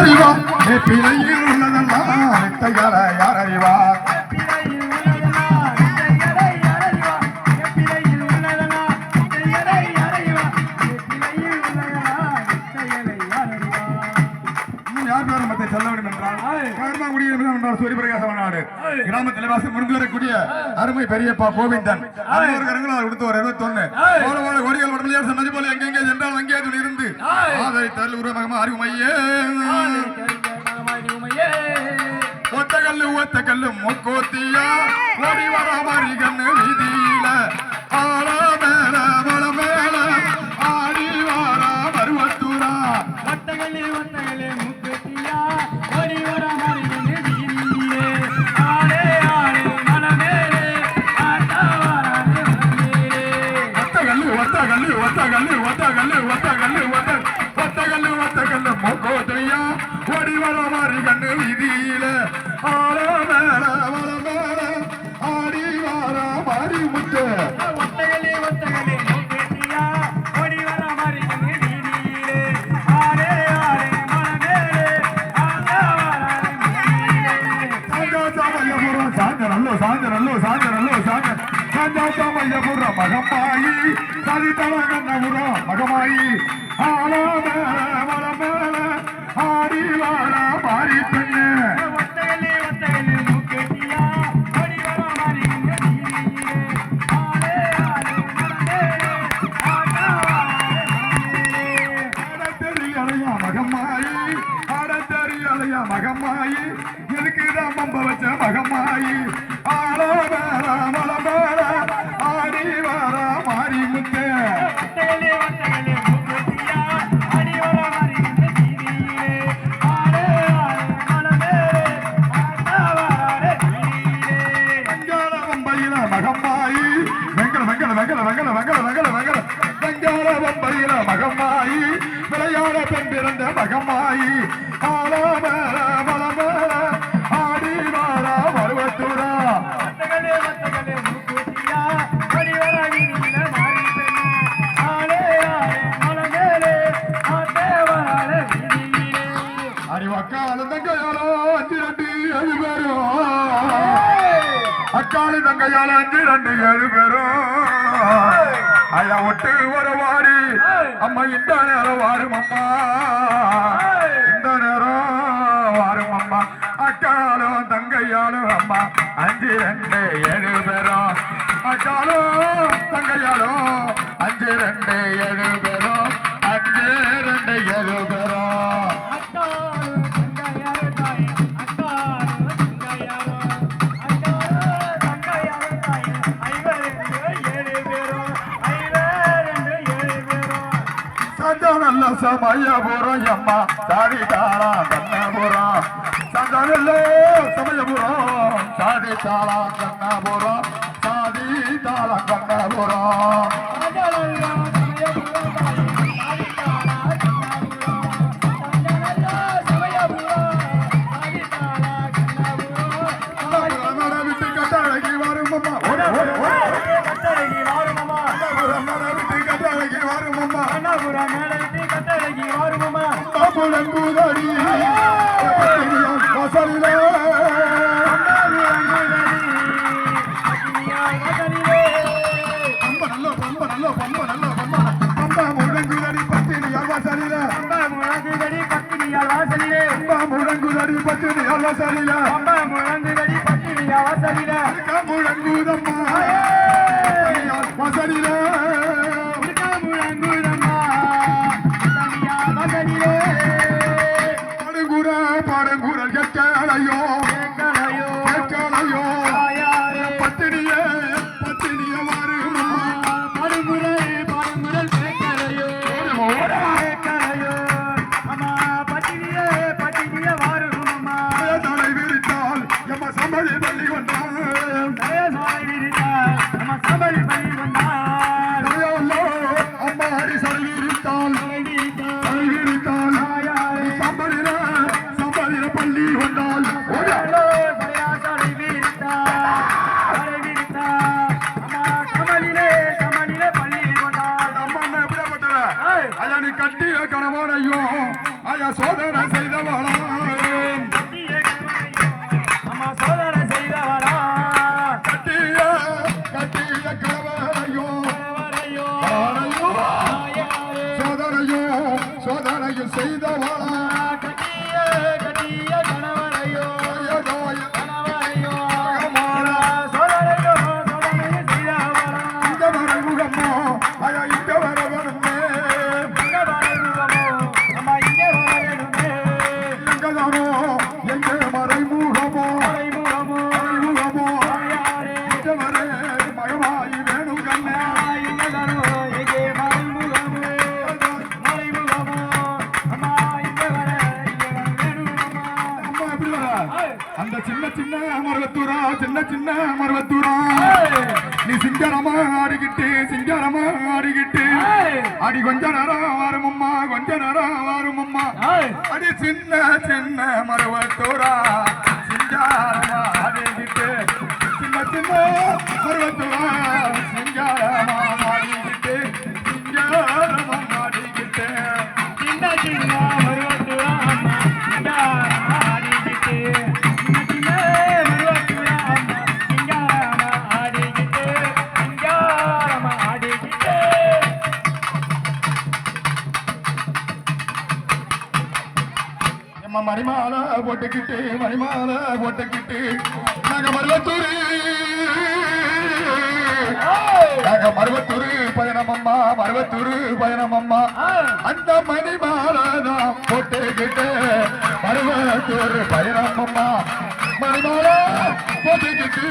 அறிவா பிழையில் உள்ளதெல்லாம் யார் அறிவா கிராமத்தில் முன்பு வரக்கூடிய அருமை பெரியப்பா கோவிந்தன் கொடுத்து ஒரு 21 கோடிகள் மனது போல எங்கெங்கே சென்றால் அங்கே இருந்து ஆதரித்தால் உருவகமா அறிவுமையே ஒத்த கல்லு முக்கோத்தியா ஓடி வர மாதிரி கண்ணு வீதியில ஆள மேல மல மேல ஆடி வார மருவத்தூரா ஒத்தகல்லு முக்கோத்தியா ஓடி வர மாதிரி கண்ணு வீதியிலே ஆளே ஆளே மல மேலே ஆட்டா வாரானே ஒத்தகல்லு முக்கோத்தியா ஓடி வர மாதிரி கண்ணு வீதியில ஆள மேல மல மேல ஆடி வார மாறி முத்து ஒத்தகல்லு முக்கோத்தியா ஓடி வர மாதிரி கண்ணு வீதியிலே ஆளே ஆளே மல மேலே ஆட்டா வாரானே சாஞ்சரல்லோ மகமாயி சதிதவகன்னபுர மகமாயி ஆள மேல மல மேல ஆடி வார மாறி பெண்ணு ஒத்தகல்லு முக்கோத்தியா ஓடி வர மாறி கண்ணு வீதியிலே ஆளே ஆளே மல மேலே ஆட்டா வாரானே அடத்தெரியலையா மகமாயி எனக்குதான் மம்ப வச்ச மகமாயி ஆள மேல மல மேல ஆடி வார மாறி முத்து ஒத்தகல்லு முக்கோத்தியா ஓடி வர மாறி கண்ணு வீதியிலே ஆளே ஆளே மல மேலே ஆட்டா வாரானே வெங்கால வம்பையில மகமாயி வெங்கல வம்பையில மகமாயி விளையாட பெண் பிறந்த மகமாயி ஆள மேல மல மேல ஆடி வார மருவத்தூரா ஒத்தகல்லு முக்கோத்தியா ஓடி வர வீதியில மாறி பெண்ணு ஆளே ஆளே மல மேலே ஆட்டா வாரானே வீதியிலே அறிவக்கால தங்கையால 5 பேரும் அக்காலு தங்கையால 5 பேரும் ஐயா ஒட்டு ஒரு வாரி அம்மா இந்த நேரம் வாரும் அம்மா இந்த நேரம் வாரும் அம்மா அக்காலும் தங்கையாலும் அம்மா 5 2 7 பேரும் அக்காலும் தங்கையாலும் 5 2 7 பேரும் 5 2 7 பேரும் நல்ல சமயபுரம் அம்மா சாடி தாளா கண்ணபுரம் சந்தனல்ல சமயபுரம் சாடி தாளா கண்ணபுரம் சாதி தாளா கண்ணபுரம் விட்டு கட்டழகி வரும் அம்மா கட்டழகி வரும் அம்மா விட்டு கட்டழகி வரும் அம்மா கட்டழகி வரும் அம்மா முழங்குதடி வசலிலே முழங்குதடி பத்தினியால் வாசலிலே முழங்குதடி பத்தினியால் வாசலிலே முழங்குதடி பத்தினியால் வாசலிலே முழங்குதடி பத்தினியால் வாசலிலே முழங்குதம்மா வாசலிலே முழங்குதம்மா வாசலிலே பாடுகுரல் கேட்கலையோ கேட்கலையோ பத்தினிய வரும் பாடுகுரல் கேட்கலையோ அம்மா பத்தினிய வரும் அம்மா தலை விரித்தால் எம்ம சம்பளி பள்ளி கொண்டான் தலை விரித்தால் எம்ம சம்பளி பள்ளி கொண்டான் அம்மா ஹரி சலை விரித்தால் சம்பளிர பள்ளி கொண்டால் கட்டிய கணவனையும் சோதனை செய்தவளா அந்த சின்ன சின்ன மருவத்தூரா சின்ன சின்ன மருவத்தூரா நீ சிங்கரமா ஆடிக்கிட்டு சிங்கரமா ஆடிக்கிட்டு அடி கொஞ்ச நேரம் வருமம்மா கொஞ்ச நேரம் வருமம்மா அடி சின்ன சின்ன மருவத்தூரா சிங்காரமா ஆடிக்கிட்டு சின்ன சின்ன மருவத்தூரா சிங்காரமா ஆடிக்கிட்டு சிங்காரமா ஆடிக்கிட்டு சின்ன சின்ன மருவத்தூரா சிங்காரமா ஆடிக்கிட்டு சின்ன சின்ன மருவத்தூரா சிங்காரமா ஆடிக்கிட்டு சிங்காரமா ஆடிக்கிட்டு எம்மா மணிமாலை போட்டுக்கிட்டு மணிமாலை போட்டுக்கிட்டு நாங்க மருவத்தூரு நாங்க மருவத்தூரு பயணமம்மா மருவத்தூரு பயணமம்மா அந்த மணிமாலை தான் போட்டுக்கிட்டு மருவத்தூரு பயணமம்மா மணிமாலை போட்டுக்கிட்டு